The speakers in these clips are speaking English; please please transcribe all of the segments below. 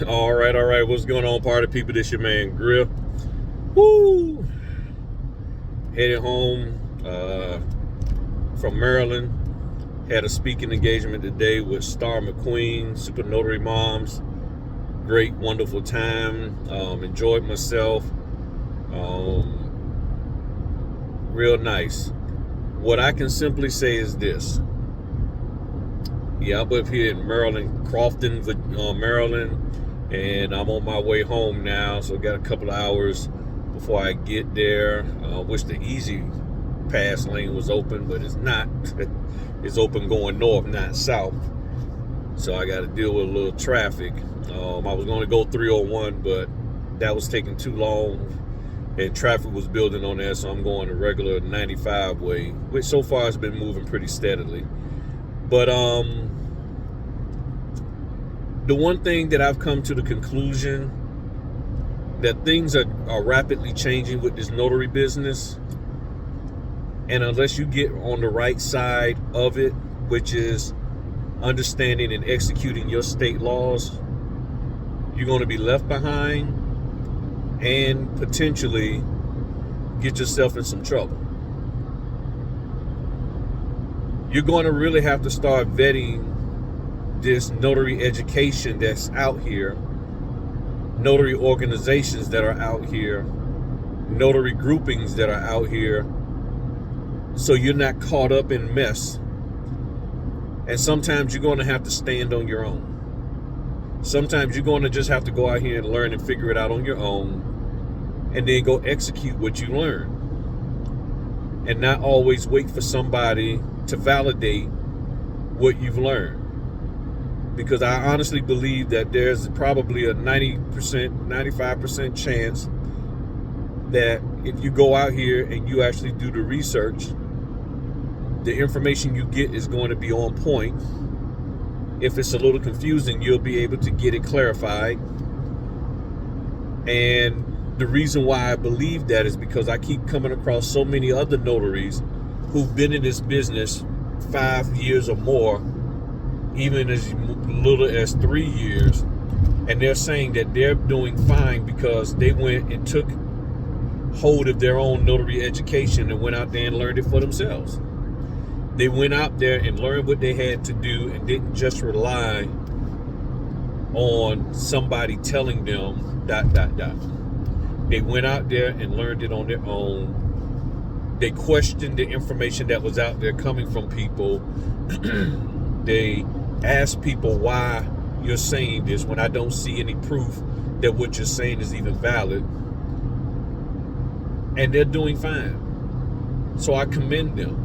All right, all right. What's going on, party people? This your man Griff. Woo! Headed home from Maryland. Had a speaking engagement today with Star McQueen, Super Notary Moms. Great, wonderful time. Enjoyed myself. Real nice. What I can simply say is this. Yeah, I'm up here in Maryland, Crofton, Maryland, and I'm on my way home now. So I got a couple of hours before I get there. Wish the easy pass lane was open, but it's not. It's open going north, not south. So I got to deal with a little traffic. I was going to go 301, but that was taking too long, and traffic was building on that. So I'm going the regular 95 way, which so far has been moving pretty steadily. But the one thing that I've come to the conclusion that things are rapidly changing with this notary business, and unless you get on the right side of it, which is understanding and executing your state laws, you're going to be left behind and potentially get yourself in some trouble. You're going to really have to start vetting this notary education that's out here, notary organizations that are out here, notary groupings that are out here, so you're not caught up in mess. And sometimes you're going to have to stand on your own. Sometimes you're going to just have to go out here and learn and figure it out on your own, and then go execute what you learn, and not always wait for somebody to validate what you've learned. Because I honestly believe that there's probably a 90%, 95% chance that if you go out here and you actually do the research, the information you get is going to be on point. If it's a little confusing, you'll be able to get it clarified. And the reason why I believe that is because I keep coming across so many other notaries who've been in this business 5 years or more, even as little as 3 years, and they're saying that they're doing fine because they went and took hold of their own notary education and went out there and learned it for themselves. They went out there and learned what they had to do and didn't just rely on somebody telling them ... They went out there and learned it on their own. They questioned the information that was out there coming from people. They asked people why you're saying this when I don't see any proof that what you're saying is even valid. And they're doing fine. So I commend them.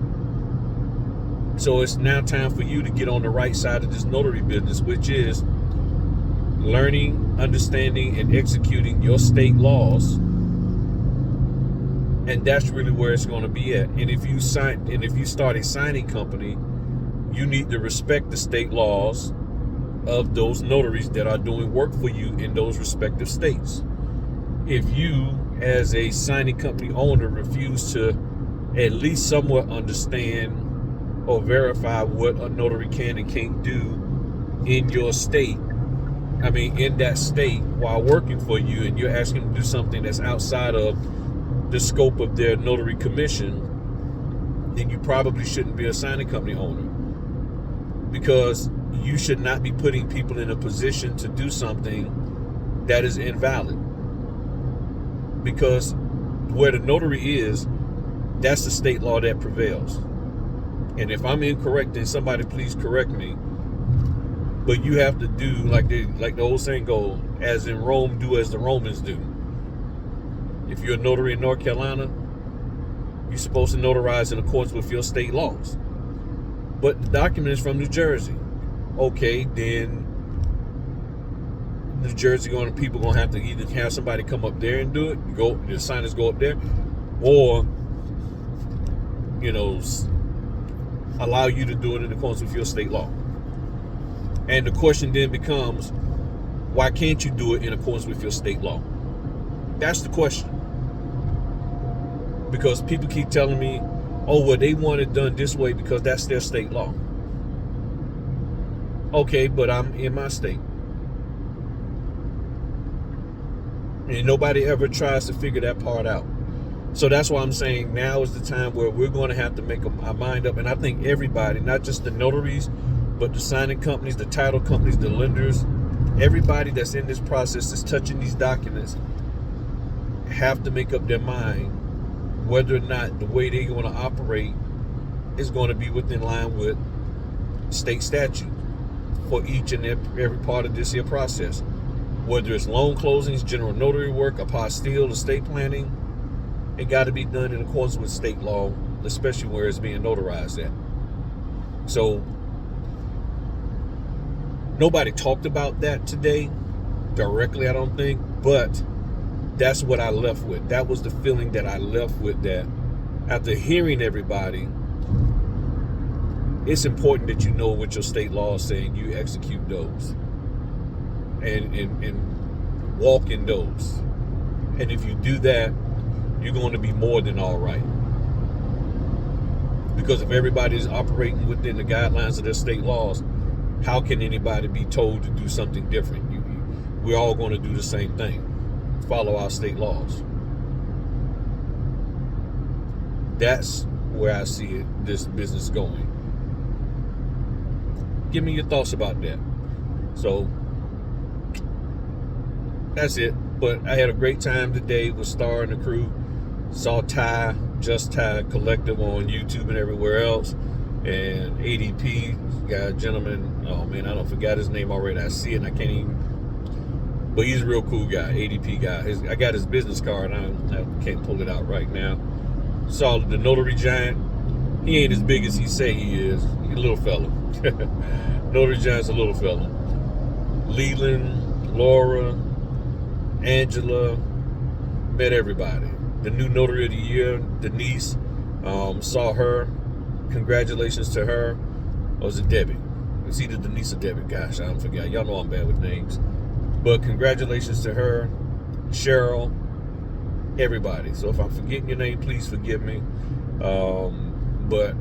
So it's now time for you to get on the right side of this notary business, which is learning, understanding, and executing your state laws. And that's really where it's going to be at. And if you start a signing company, you need to respect the state laws of those notaries that are doing work for you in those respective states. If you, as a signing company owner, refuse to at least somewhat understand or verify what a notary can and can't do in your state, in that state while working for you, and you're asking them to do something that's outside of the scope of their notary commission, then you probably shouldn't be a signing company owner, because you should not be putting people in a position to do something that is invalid. Because where the notary is, that's the state law that prevails. And if I'm incorrect, then somebody please correct me. But you have to do like the old saying goes, as in Rome, do as the Romans do. If you're a notary in North Carolina, you're supposed to notarize in accordance with your state laws. But the document is from New Jersey. Okay, then New Jersey people gonna have to either have somebody come up there and do it, the signers go up there, or allow you to do it in accordance with your state law. And the question then becomes, why can't you do it in accordance with your state law? That's the question. Because people keep telling me, oh, well, they want it done this way because that's their state law. Okay, but I'm in my state. And nobody ever tries to figure that part out. So that's why I'm saying now is the time where we're going to have to make our mind up. And I think everybody, not just the notaries, but the signing companies, the title companies, the lenders, everybody that's in this process that's touching these documents have to make up their mind whether or not the way they're going to operate is going to be within line with state statute for each and every part of this here process. Whether it's loan closings, general notary work, apostille, estate planning, it got to be done in accordance with state law, especially where it's being notarized at. So nobody talked about that today directly, I don't think, but that's what I left with. That was the feeling that I left with, that after hearing everybody, it's important that you know what your state law is saying, you execute those and walk in those. And if you do that, you're going to be more than all right. Because if everybody's operating within the guidelines of their state laws, how can anybody be told to do something different? We're all going to do the same thing. Follow our state laws. That's where I see this business going. Give me your thoughts about that. So that's it. But I had a great time today with Star and the crew. Saw Ty, Just Ty Collective on YouTube and everywhere else. And ADP, got a gentleman, oh man, I don't forgot his name already. I see it and I can't even, but he's a real cool guy, ADP guy. I got his business card, I can't pull it out right now. Saw the Notary Giant. He ain't as big as he say he is. He's a little fella. Notary Giant's a little fella. Leland, Laura, Angela, met everybody. The new Notary of the Year, Denise, saw her. Congratulations to her. Or was it Debbie? It's either Denise or Debbie. Gosh, I don't forget. Y'all know I'm bad with names. But congratulations to her, Cheryl, everybody. So if I'm forgetting your name, please forgive me. But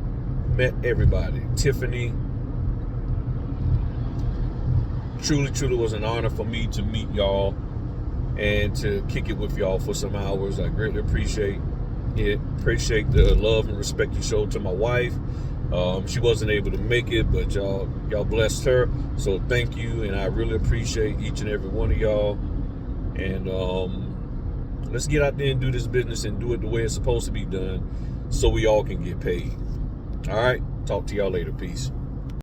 met everybody. Tiffany. Truly was an honor for me to meet y'all and to kick it with y'all for some hours. I greatly appreciate it. Appreciate the love and respect you showed to my wife. She wasn't able to make it, but y'all blessed her. So thank you, and I really appreciate each and every one of y'all. And let's get out there and do this business and do it the way it's supposed to be done so we all can get paid. All right, talk to y'all later. Peace.